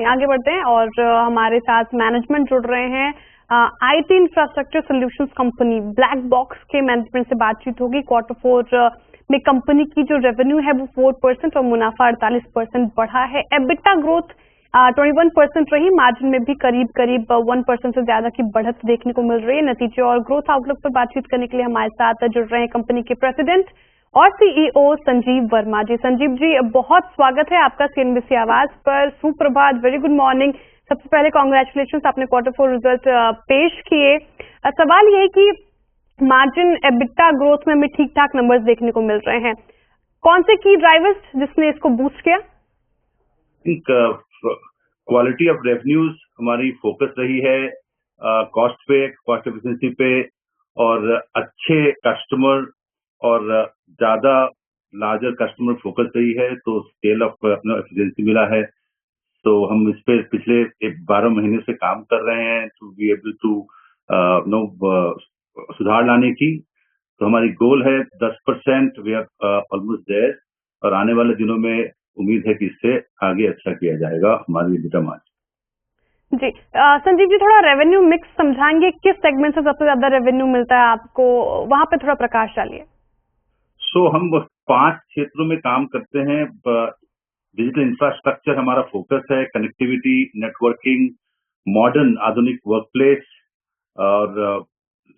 आगे बढ़ते हैं और हमारे साथ मैनेजमेंट जुड़ रहे हैं। IT infrastructure solutions company black box के मैनेजमेंट से बातचीत होगी। Q4 में कंपनी की जो रेवेन्यू है वो 4% और मुनाफा 48% बढ़ा है। एबिटा ग्रोथ 21% रही। मार्जिन में भी करीब 1% से ज्यादा की बढ़त देखने को मिल रही है। नतीजे और ग्रोथ आउटलुक पर बातचीत करने के लिए हमारे साथ जुड़ रहे हैं कंपनी के प्रेसिडेंट और सीईओ संजीव वर्मा जी। संजीव जी, बहुत स्वागत है आपका सीएनबीसी आवाज पर। सुप्रभात, वेरी गुड मॉर्निंग। सबसे पहले कांग्रेचुलेशंस, आपने Q4 रिजल्ट पेश किए। सवाल ये है कि मार्जिन एबिटा ग्रोथ में हमें ठीक ठाक नंबर्स देखने को मिल रहे हैं। कौन से की ड्राइवर्स जिसने इसको बूस्ट किया? क्वालिटी ऑफ रेवेन्यूज हमारी फोकस रही है, कॉस्ट पे, कॉस्ट एफिशिएंसी पे, और अच्छे कस्टमर और ज्यादा लार्जर कस्टमर फोकस रही है, तो स्केल ऑफ अपना एफिशिएंसी मिला है। तो हम इस पे पिछले 12 महीने से काम कर रहे हैं टू बी एबल टू सुधार लाने की। तो हमारी गोल है 10%, वी आर ऑलमोस्ट देयर, और आने वाले दिनों में उम्मीद है कि इससे आगे अच्छा किया जाएगा हमारी एबिटा मार्जिन। जी संजीव जी, थोड़ा रेवेन्यू मिक्स समझाएंगे, किस सेगमेंट से सबसे ज्यादा रेवेन्यू मिलता है आपको, वहां पे थोड़ा प्रकाश डालिए। हम 5 क्षेत्रों में काम करते हैं। डिजिटल इंफ्रास्ट्रक्चर हमारा फोकस है, कनेक्टिविटी, नेटवर्किंग, मॉडर्न आधुनिक वर्कप्लेस और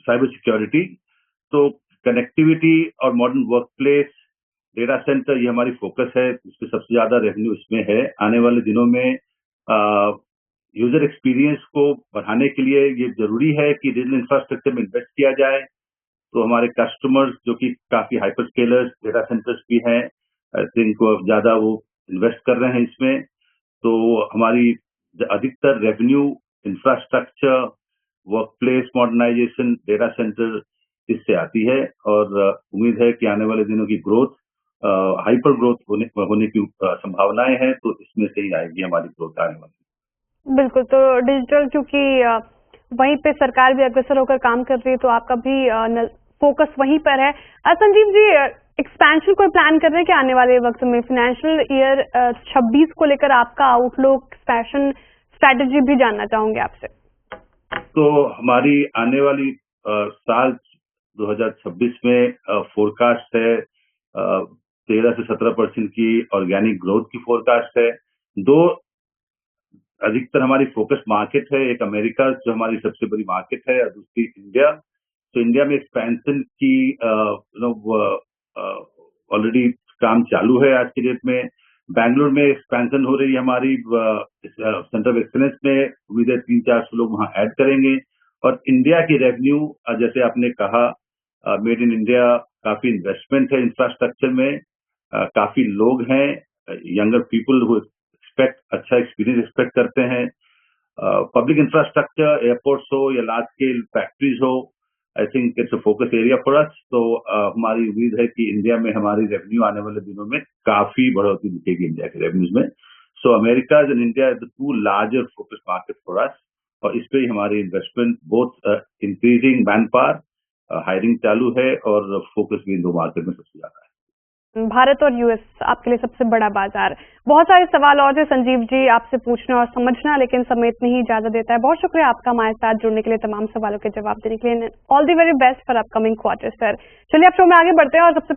साइबर सिक्योरिटी। तो कनेक्टिविटी और मॉडर्न वर्कप्लेस, डेटा सेंटर, ये हमारी फोकस है। इसमें सबसे ज्यादा रेवेन्यू इसमें है। आने वाले दिनों में यूजर एक्सपीरियंस को बढ़ाने के लिए ये जरूरी है कि डिजिटल इंफ्रास्ट्रक्चर में इन्वेस्ट किया जाए। तो हमारे कस्टमर्स जो कि काफी हाइपर स्केलर्स, डेटा सेंटर्स भी हैं, आई थिंक ज्यादा वो इन्वेस्ट कर रहे हैं इसमें। तो हमारी अधिकतर revenue infrastructure, workplace modernisation, data centre इससे आती है, और उम्मीद है कि आने वाले दिनों की ग्रोथ, हाइपर ग्रोथ होने की संभावनाएं हैं। तो इसमें से ही आएगी हमारी ग्रोथ आने वाली। बिल्कुल, तो डिजिटल, क्योंकि वहीं पे सरकार भी अग्रसर होकर काम कर रही है, तो आपका भी फोकस वहीं पर है। संजीव जी, एक्सपेंशन कोई प्लान कर रहे हैं कि आने वाले वक्त में फाइनेंशियल ईयर 26 को लेकर आपका आउटलुक, एक्सपेंशन स्ट्रैटेजी भी जानना चाहूंगे आपसे। तो हमारी आने वाली साल 2026 में फोरकास्ट है 13 से 17% की ऑर्गेनिक ग्रोथ की फोरकास्ट है। दो अधिकतर हमारी फोकस मार्केट है, एक अमेरिका जो हमारी सबसे बड़ी मार्केट है, और दूसरी इंडिया। तो इंडिया में एक्सपेंशन की ऑलरेडी काम चालू है आज की डेट में। बैंगलोर में एक्सपेंशन हो रही है हमारी, सेंटर ऑफ एक्सीलेंस में उम्मीद है 300-400 लोग वहां ऐड करेंगे। और इंडिया की रेवेन्यू, जैसे आपने कहा, मेड इन इंडिया, काफी इन्वेस्टमेंट है इंफ्रास्ट्रक्चर में, काफी लोग हैं, यंगर पीपल हु एक्सपेक्ट अच्छा एक्सपीरियंस एक्सपेक्ट करते हैं। पब्लिक इंफ्रास्ट्रक्चर, एयरपोर्ट्स हो या लार्ज स्केल फैक्ट्रीज हो, I think it's a focus area for us. तो हमारी उम्मीद है कि इंडिया में हमारी रेवेन्यू आने वाले दिनों में काफी बढ़ोतरी दिखेगी इंडिया के रेवेन्यूज में। So America and India is the 2 larger focus market for us, और इस पे ही हमारी investment, both increasing man power, hiring चालू है, और फोकस भी इन 2 मार्केट में सबसे ज्यादा है। भारत और यूएस आपके लिए सबसे बड़ा बाजार। बहुत सारे सवाल और थे संजीव जी आपसे पूछना और समझना, लेकिन समय इतनी ही इजाजत देता है। बहुत शुक्रिया आपका हमारे साथ जुड़ने के लिए, तमाम सवालों के जवाब देने के लिए। All the very best for upcoming quarter sir. चलिए अब शो में आगे बढ़ते हैं और सबसे